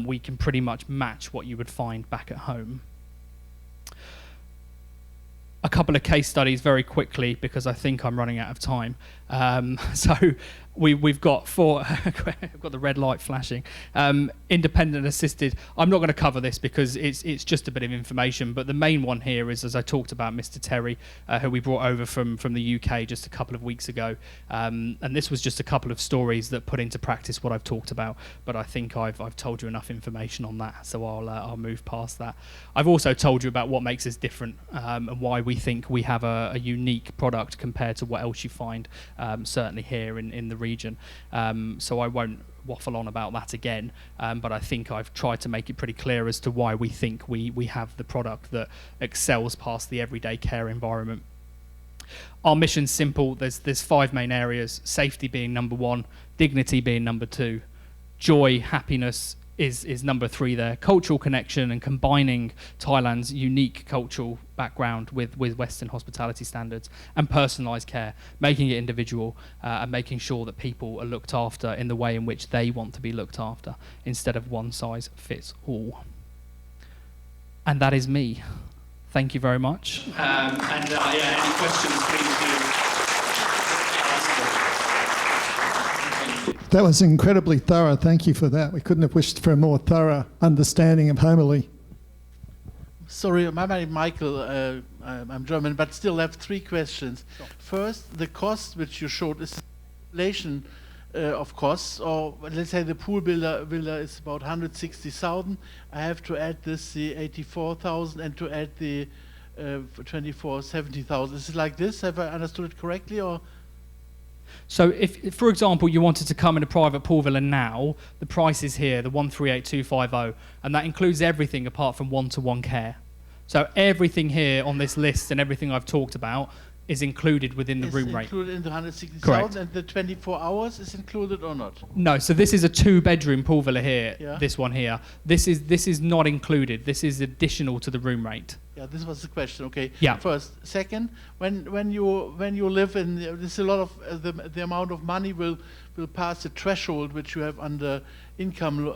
Speaker 3: we can pretty much match what you would find back at home. A couple of case studies very quickly, because I think I'm running out of time. So we've got four. I've got the red light flashing. Independent assisted. I'm not going to cover this because it's just a bit of information. But the main one here is, as I talked about, Mr. Terry, who we brought over from the UK just a couple of weeks ago. And this was just a couple of stories that put into practice what I've talked about. But I think I've told you enough information on that, so I'll move past that. I've also told you about what makes us different, and why we think we have a unique product compared to what else you find, certainly here in the region. So I won't waffle on about that again, but I think I've tried to make it pretty clear as to why we think we have the product that excels past the everyday care environment. Our mission's simple. There's 5 main areas: safety being number 1, dignity being number 2, joy, happiness is number 3 there, cultural connection and combining Thailand's unique cultural background with Western hospitality standards, and personalised care, making it individual, and making sure that people are looked after in the way in which they want to be looked after, instead of one size fits all. And that is me. Thank you very much. Any questions, please do.
Speaker 2: That was incredibly thorough. Thank you for that. We couldn't have wished for a more thorough understanding of Homerly.
Speaker 5: Sorry, my name is Michael. I'm German, but still have 3 questions. Sure. First, the cost which you showed is relation of costs, or let's say the pool villa is about 160,000. I have to add this, the 84,000, and to add the 70,000. Is it like this? Have I understood it correctly, or?
Speaker 3: So if, for example, you wanted to come in a private pool villa now, the price is here, the 138,250, and that includes everything apart from one-to-one care. So everything here on this list and everything I've talked about is included within the room rate.
Speaker 5: Included in the 160,000.
Speaker 3: Correct.
Speaker 5: And the 24 hours is included or not?
Speaker 3: No, so this is a 2-bedroom pool villa here,
Speaker 5: Yeah.
Speaker 3: this one here. This is not included. This is additional to the room rate.
Speaker 5: Yeah, this was the question. Okay.
Speaker 3: Yeah.
Speaker 5: First, second, when you live in, there's a lot of the amount of money will pass the threshold which you have under income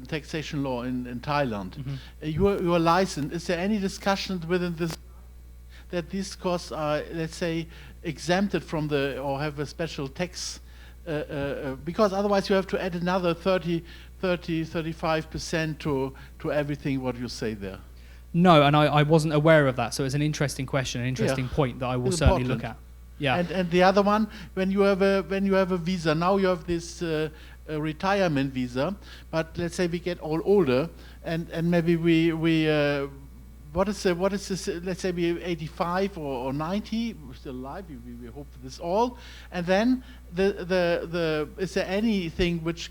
Speaker 5: taxation law in Thailand.
Speaker 3: Mm-hmm.
Speaker 5: You are licensed. Is there any discussion within this that these costs are, let's say, exempted from or have a special tax? Because otherwise you have to add another 35% to everything what you say there.
Speaker 3: No, and I wasn't aware of that, so it's an interesting question, an interesting point that I will
Speaker 5: It's
Speaker 3: certainly
Speaker 5: important.
Speaker 3: look at. Yeah.
Speaker 5: And the other one, when you have a visa, now you have this retirement visa, but let's say we get all older, and maybe we what is this? Let's say we're 85 or 90, we're still alive. We hope for this all. And then is there anything which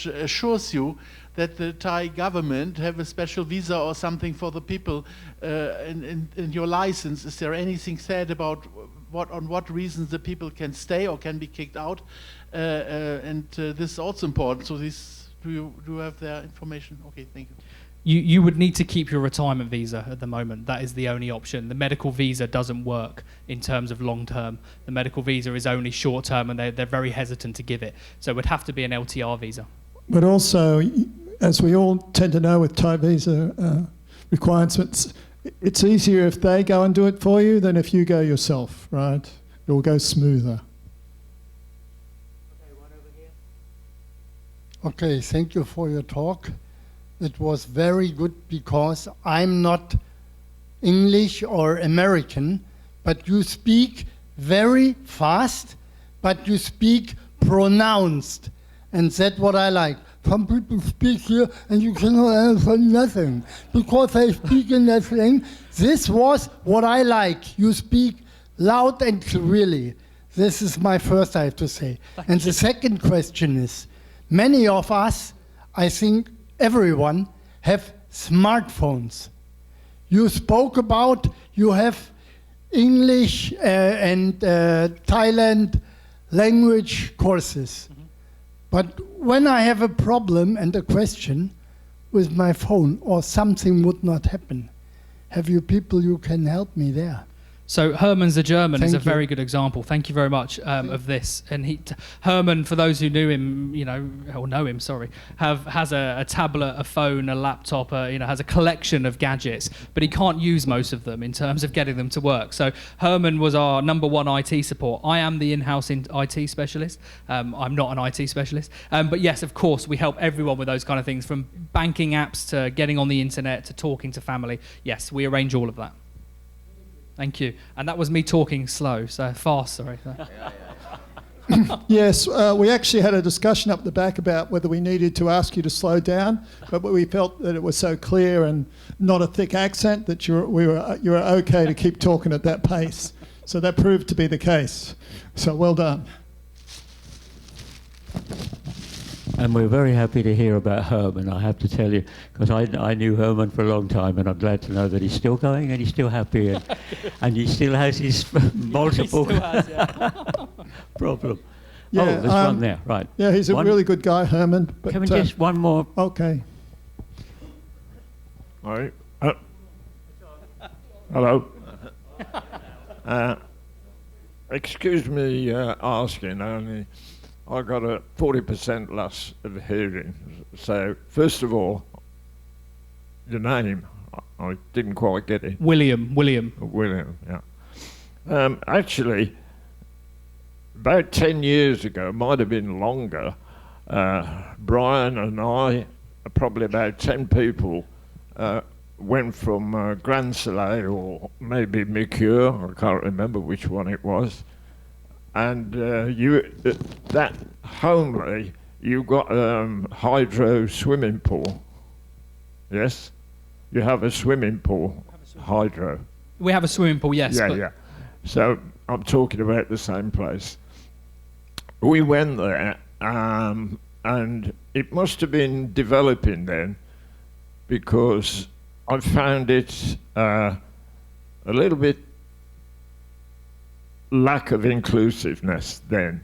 Speaker 5: assures you that the Thai government have a special visa or something for the people in your license? Is there anything said about on what reasons the people can stay or can be kicked out? This is also important. So do you have their information? Okay, thank you.
Speaker 3: You would need to keep your retirement visa at the moment. That is the only option. The medical visa doesn't work in terms of long term. The medical visa is only short term, and they're very hesitant to give it. So it would have to be an LTR visa.
Speaker 2: But also, as we all tend to know with Thai visa requirements, it's easier if they go and do it for you than if you go yourself, right? It will go smoother.
Speaker 5: Okay, one over here.
Speaker 6: Okay, thank you for your talk. It was very good because I'm not English or American, but you speak very fast, but you speak pronounced. And that's what I like. Some people speak here and you cannot answer nothing because they speak in that thing. This was what I like. You speak loud and clearly. This is my first, I have to say. And the second question is, many of us, I think everyone, have smartphones. You spoke about you have English and Thailand language courses. Mm-hmm. But when I have a problem and a question with my phone or something would not happen, have you people you can help me there?
Speaker 3: So Herman's a German is a
Speaker 6: Thank you.
Speaker 3: very good example. Thank you very much of this. And Herman, for those who knew him, has a tablet, a phone, a laptop, has a collection of gadgets, but he can't use most of them in terms of getting them to work. So Herman was our number one IT support. I am the in-house IT specialist. I'm not an IT specialist. But yes, of course, we help everyone with those kind of things, from banking apps to getting on the internet to talking to family. Yes, we arrange all of that. Thank you. And that was me talking slow, so fast, sorry.
Speaker 2: Yes, we actually had a discussion up the back about whether we needed to ask you to slow down, but we felt that it was so clear and not a thick accent that you were okay to keep talking at that pace. So that proved to be the case. So well done.
Speaker 7: And we're very happy to hear about Herman, I have to tell you, because I knew Herman for a long time, and I'm glad to know that he's still going and he's still happy, and he still has his multiple problem.
Speaker 2: Yeah,
Speaker 7: there's one there, right.
Speaker 2: Yeah, he's a really good guy, Herman. But,
Speaker 7: can we just one more?
Speaker 2: Okay.
Speaker 8: Hi. Hello. Excuse me asking, only I got a 40% loss of hearing. So, first of all, your name, I didn't quite get it.
Speaker 3: William,
Speaker 8: yeah. Actually, about 10 years ago, might have been longer, Brian and I, probably about 10 people, went from Grand Soleil or maybe Mercure, I can't remember which one it was, and that Homerly, you got hydro swimming pool. Yes? You have a swimming pool, hydro.
Speaker 3: We have a swimming pool, yes.
Speaker 8: Yeah. So I'm talking about the same place. We went there, and it must have been developing then, because I found it a little bit lack of inclusiveness then.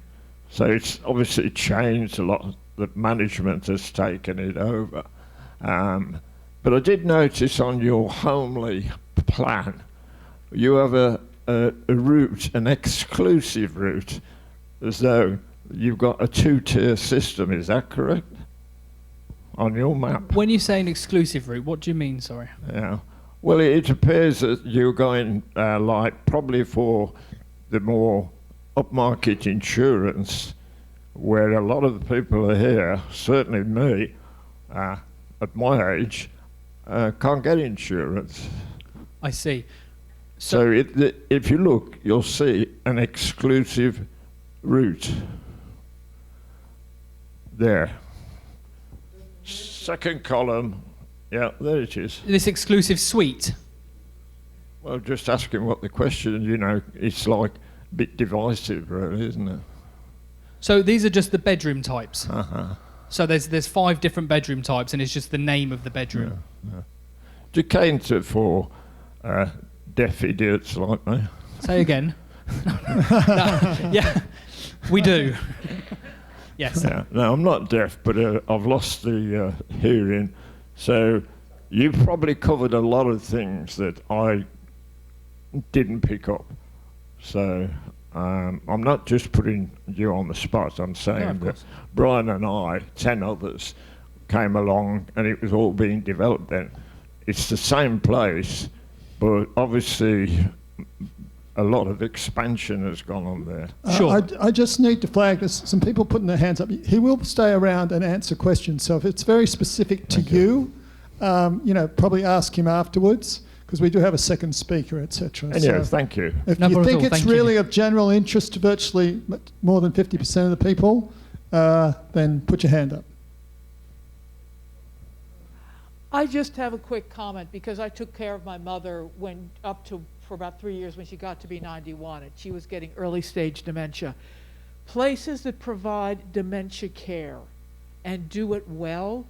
Speaker 8: So it's obviously changed a lot. The management has taken it over. But I did notice on your Homerly plan, you have a route, an exclusive route, as though you've got a two-tier system. Is that correct? On your map.
Speaker 3: When you say an exclusive route, what do you mean, sorry?
Speaker 8: Yeah. Well, it appears that you're going like probably for the more upmarket insurance, where a lot of the people are here, certainly me, at my age, can't get insurance.
Speaker 3: I see.
Speaker 8: So if you look, you'll see an exclusive route there. Second column, yeah, there it is.
Speaker 3: This exclusive suite?
Speaker 8: Well, just asking what the question, you know, it's like a bit divisive, really, isn't it?
Speaker 3: So these are just the bedroom types.
Speaker 8: Uh-huh.
Speaker 3: So there's 5 different bedroom types, and it's just the name of the bedroom.
Speaker 8: Yeah. Do you cater for deaf idiots like me?
Speaker 3: Say again. No, yeah, we do. Yes.
Speaker 8: Yeah. No, I'm not deaf, but I've lost the hearing. So you probably covered a lot of things that I didn't pick up. So I'm not just putting you on the spot. I'm saying that Brian and I, 10 others, came along and it was all being developed then. It's the same place, but obviously a lot of expansion has gone on there.
Speaker 3: Sure.
Speaker 2: I just need to flag this. Some people putting their hands up. He will stay around and answer questions. So if it's very specific to you, probably ask him afterwards, because we do have a second speaker, etc.
Speaker 8: And yeah, thank you.
Speaker 2: If
Speaker 3: No
Speaker 2: you
Speaker 3: problem at
Speaker 2: think
Speaker 3: all.
Speaker 2: it's
Speaker 3: Thank
Speaker 2: really
Speaker 3: you.
Speaker 2: of general interest to virtually more than 50% of the people, then put your hand up.
Speaker 4: I just have a quick comment because I took care of my mother for about 3 years when she got to be 91 and she was getting early stage dementia. Places that provide dementia care and do it well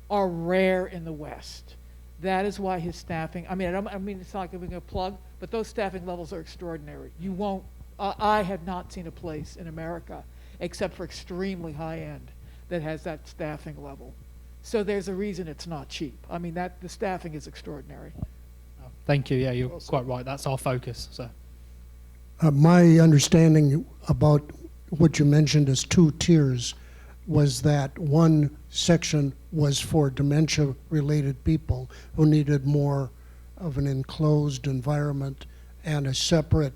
Speaker 4: are rare in the West. That is why his staffing, I mean it's not giving a plug, but those staffing levels are extraordinary. I have not seen a place in America, except for extremely high end, that has that staffing level. So there's a reason it's not cheap. I mean, the staffing is extraordinary.
Speaker 3: Thank you. Yeah, you're quite right. That's our focus. So.
Speaker 9: My understanding about what you mentioned as 2 tiers was that one section was for dementia-related people who needed more of an enclosed environment, and a separate,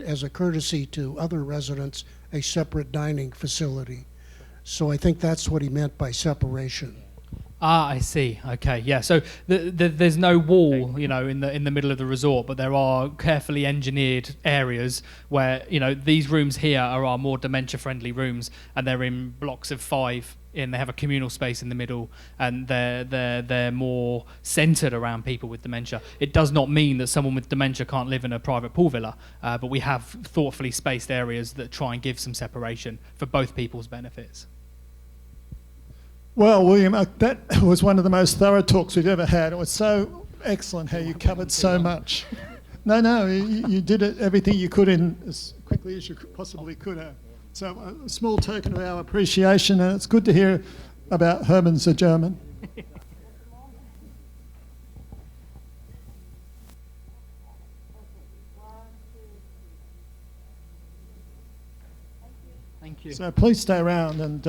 Speaker 9: as a courtesy to other residents, a separate dining facility. So I think that's what he meant by separation.
Speaker 3: Ah, I see. Okay, yeah. So there's no wall, in the middle of the resort, but there are carefully engineered areas where, these rooms here are our more dementia-friendly rooms, and they're in blocks of 5, and they have a communal space in the middle, and they're more centered around people with dementia. It does not mean that someone with dementia can't live in a private pool villa, but we have thoughtfully spaced areas that try and give some separation for both people's benefits.
Speaker 2: Well, William, that was one of the most thorough talks we've ever had. It was so excellent how you covered so much. No, you did everything you could in as quickly as you possibly could have. So a small token of our appreciation, and it's good to hear about Herman's a German.
Speaker 3: Thank you.
Speaker 2: So please stay around and...